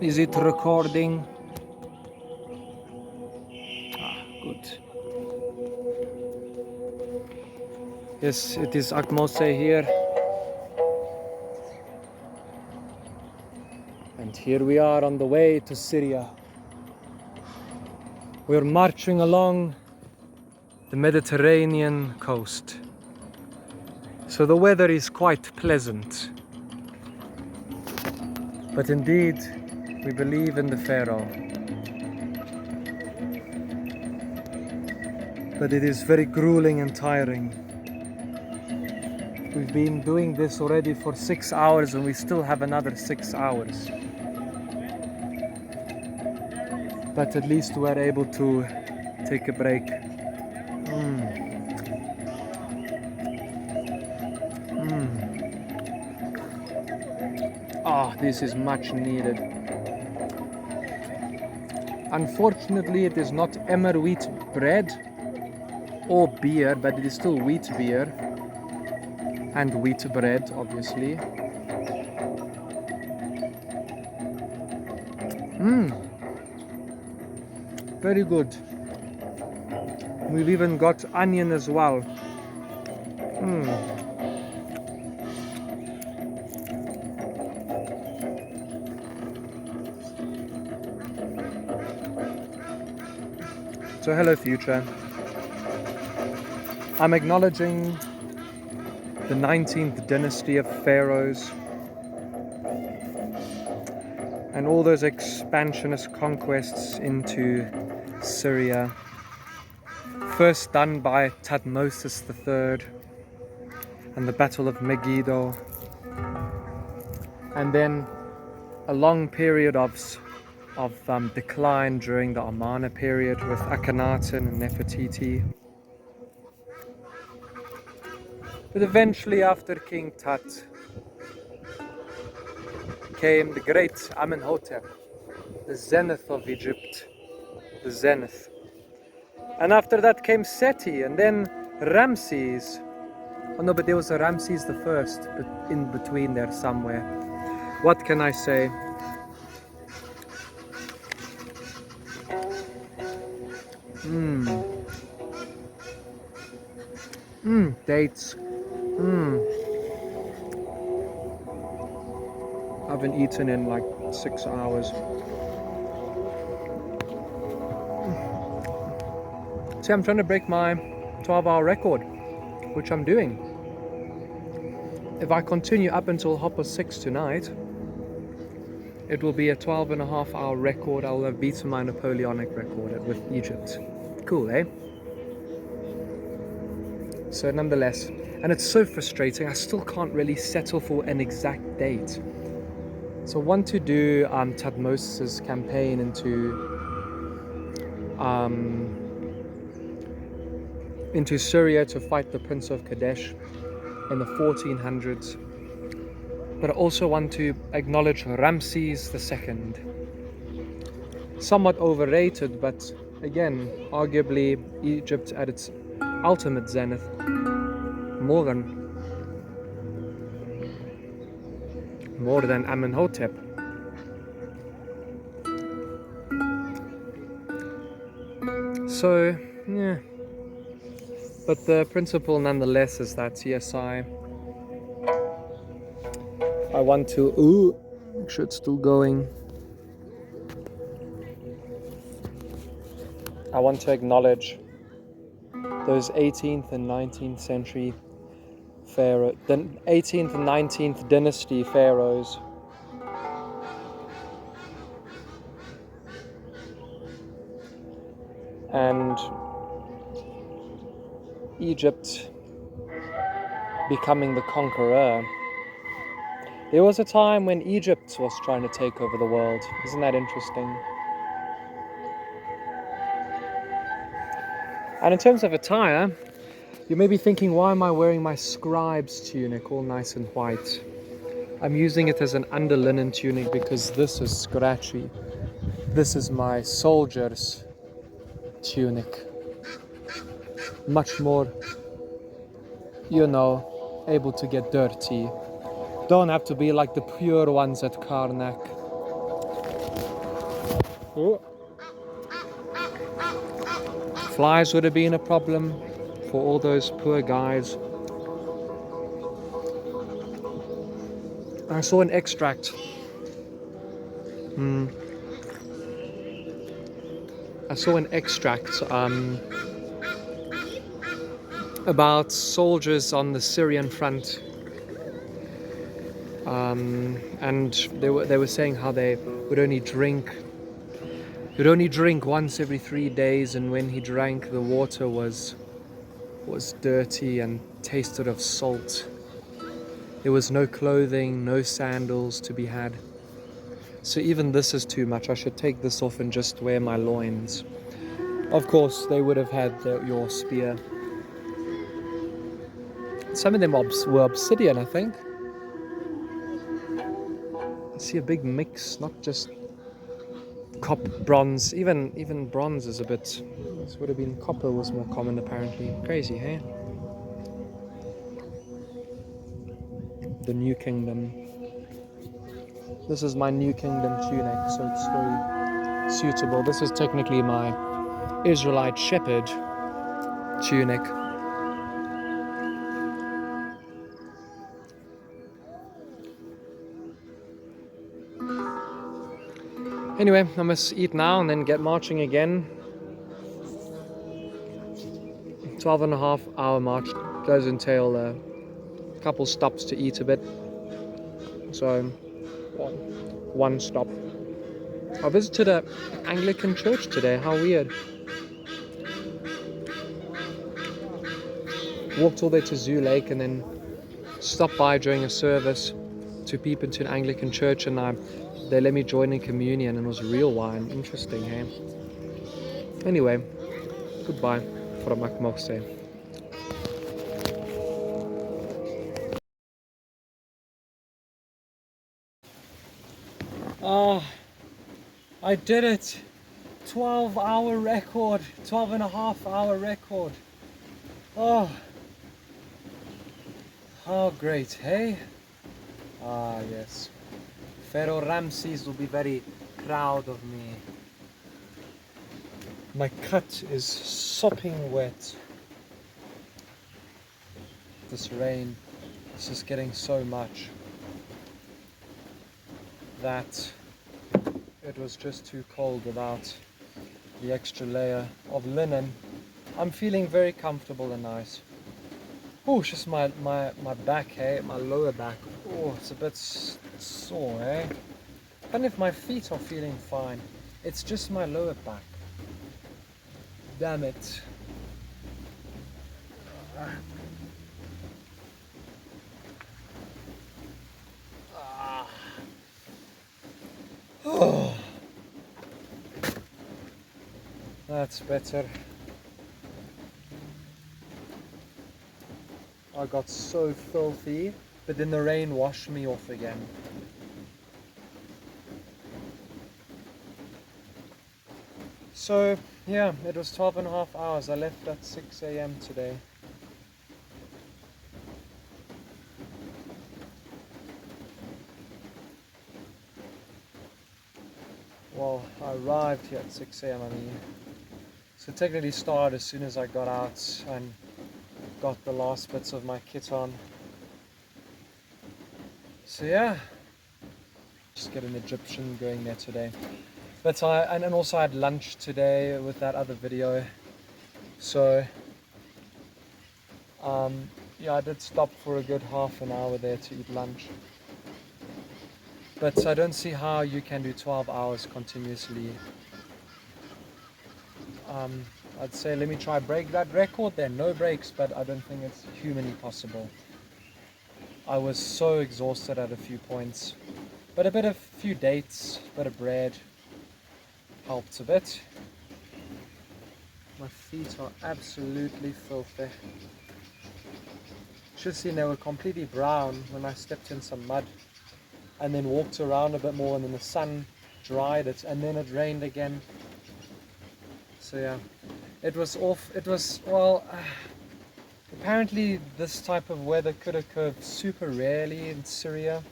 Is it recording? Good. Yes, it is Akmose here. And here we are on the way to Syria. We're marching along the Mediterranean coast. So the weather is quite pleasant. But indeed, we believe in the Pharaoh. But it is very grueling and tiring. We've been doing this already for 6 hours and we still have another 6 hours. But at least we're able to take a break. This is much needed. Unfortunately, it is not emmer wheat bread or beer, but it is still wheat beer and wheat bread, obviously. Very good. We've even got onion as well. So hello future. I'm acknowledging the 19th dynasty of pharaohs and all those expansionist conquests into Syria, first done by Thutmose III and the Battle of Megiddo, and then a long period of decline during the Amarna period with Akhenaten and Nefertiti. But eventually, after King Tut, came the great Amenhotep, the zenith of Egypt, the zenith. And after that came Seti, and then Ramses. Oh no, but there was a Ramses the First in between there somewhere. What can I say? Dates. I haven't eaten in like 6 hours. See, I'm trying to break my 12-hour record, which I'm doing. If I continue up until 6:30 tonight, it will be a 12.5-hour record. I'll have beaten my Napoleonic record with Egypt. Cool, eh? So nonetheless, and it's so frustrating, I still can't really settle for an exact date. So I want to do Thutmose's campaign into Syria to fight the Prince of Kadesh in the 1400s. But I also want to acknowledge Ramses II. Somewhat overrated, but again, arguably Egypt at its ultimate zenith, more than Amenhotep. So, yeah. But the principle nonetheless is that, yes, I want to, make sure it's still going. I want to acknowledge those 18th and 19th century pharaoh, the 18th and 19th dynasty pharaohs. And Egypt becoming the conqueror. There was a time when Egypt was trying to take over the world. Isn't that interesting? And in terms of attire, you may be thinking, why am I wearing my scribe's tunic all nice and white? I'm using it as an underlinen tunic because this is scratchy. This is my soldier's tunic. Much more, you know, able to get dirty. Don't have to be like the pure ones at Karnak. Oh. Flies would have been a problem for all those poor guys. I saw an extract. I saw an extract about soldiers on the Syrian front, and they were saying how they would only drink once every 3 days, and when he drank, the water was dirty and tasted of salt. There was no clothing, no sandals to be had. So even this is too much. I should take this off and just wear my loins. Of course, they would have had your spear. Some of them were obsidian, I think. I see a big mix, not just copper, bronze. Even bronze is a bit. This would have been copper was more common apparently. Crazy, hey? The New Kingdom. This is my New Kingdom tunic, so it's very suitable. This is technically my Israelite shepherd tunic. Anyway, I must eat now and then get marching again. 12.5-hour march does entail a couple stops to eat a bit. So, one stop. I visited an Anglican church today. How weird. Walked all the way to Zoo Lake and then stopped by during a service to peep into an Anglican church, and they let me join in communion, and it was real wine. Interesting, hey? Anyway, goodbye from Makmokse. Oh, I did it! 12-hour record, 12.5-hour record. Oh, how great, hey? Ah, yes. Pharaoh Ramses will be very proud of me. My cut is sopping wet. This rain is just getting so much that it was just too cold without the extra layer of linen. I'm feeling very comfortable and nice. Oh, it's just my back, hey, my lower back. Oh, it's a bit sore, eh? I don't know if my feet are feeling fine. It's just my lower back. Damn it. Oh, that's better. I got so filthy, but then the rain washed me off again. So, yeah, it was 12.5 hours. I left at 6 a.m. today. Well, I arrived here at 6 a.m. I mean. So technically started as soon as I got out and got the last bits of my kit on. So yeah, just get an Egyptian going there today. But and also I had lunch today with that other video. So yeah, I did stop for a good half an hour there to eat lunch. But I don't see how you can do 12 hours continuously. I'd say let me try break that record then. No breaks, but I don't think it's humanly possible. I was so exhausted at a few points. But a few dates, a bit of bread helped a bit. My feet are absolutely filthy. Should have seen they were completely brown when I stepped in some mud and then walked around a bit more, and then the sun dried it, and then it rained again. So yeah, it was off. It was, well, apparently this type of weather could occur super rarely in Syria.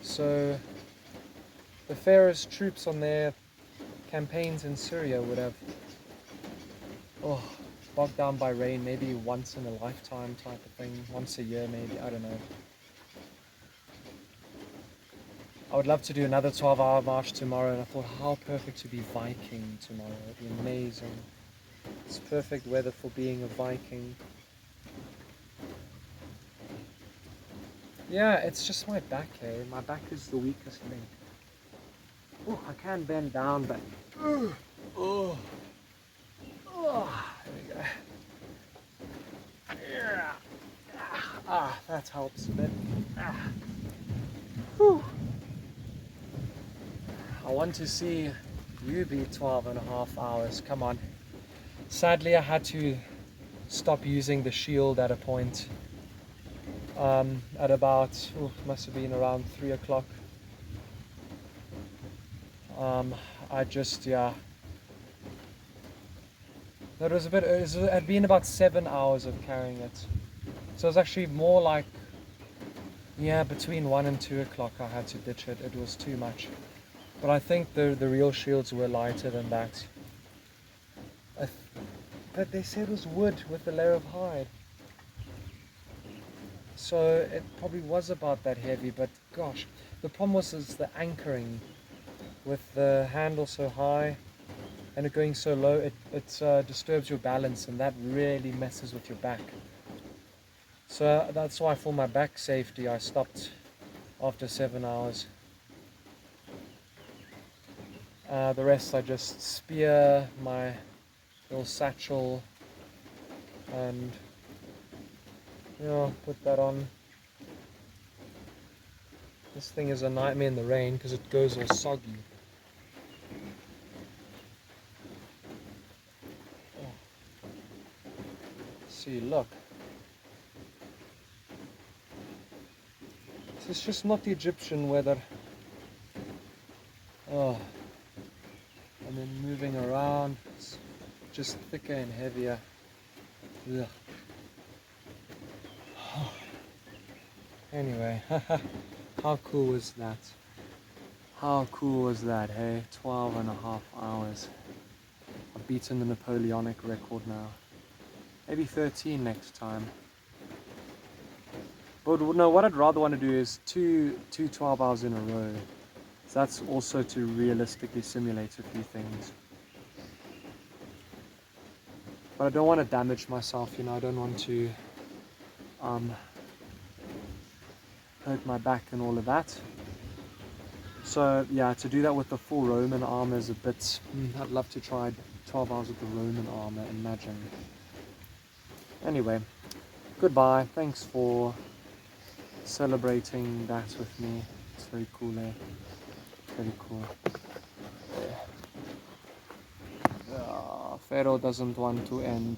So the Pharaoh's troops on their campaigns in Syria would have bogged down by rain maybe once in a lifetime type of thing, once a year maybe, I don't know. I would love to do another 12-hour march tomorrow, and I thought how perfect to be Viking tomorrow. It'd be amazing. It's perfect weather for being a Viking. Yeah, it's just my back, eh? My back is the weakest link. Oh, I can bend down, but there we go. Yeah. That helps a bit. Whew. I want to see you be 12.5 hours. Come on. Sadly, I had to stop using the shield at a point. At about, must have been around 3 o'clock. I just, yeah. That was a bit, it had been about 7 hours of carrying it. So it was actually more like, yeah, between 1 and 2 o'clock I had to ditch it. It was too much. But I think the real shields were lighter than that. But they said it was wood with a layer of hide. So it probably was about that heavy, but gosh. The problem was is the anchoring. With the handle so high and it going so low, it disturbs your balance, and that really messes with your back. So that's why for my back safety I stopped after 7 hours. The rest I just spear my little satchel and put that on. This thing is a nightmare in the rain because it goes all soggy. See, look. This is just not the Egyptian weather. And then moving around, it's just thicker and heavier. Ugh. Anyway, how cool was that? How cool was that, hey? 12.5 hours. I've beaten the Napoleonic record now. Maybe 13 next time. But no, what I'd rather want to do is two 12 hours in a row. So that's also to realistically simulate a few things. But I don't want to damage myself, I don't want to hurt my back and all of that. So yeah, to do that with the full Roman armor is a bit, I'd love to try 12 hours with the Roman armor, imagine. Anyway, goodbye, thanks for celebrating that with me. It's very cool, eh? Very cool. Pharaoh doesn't want to end.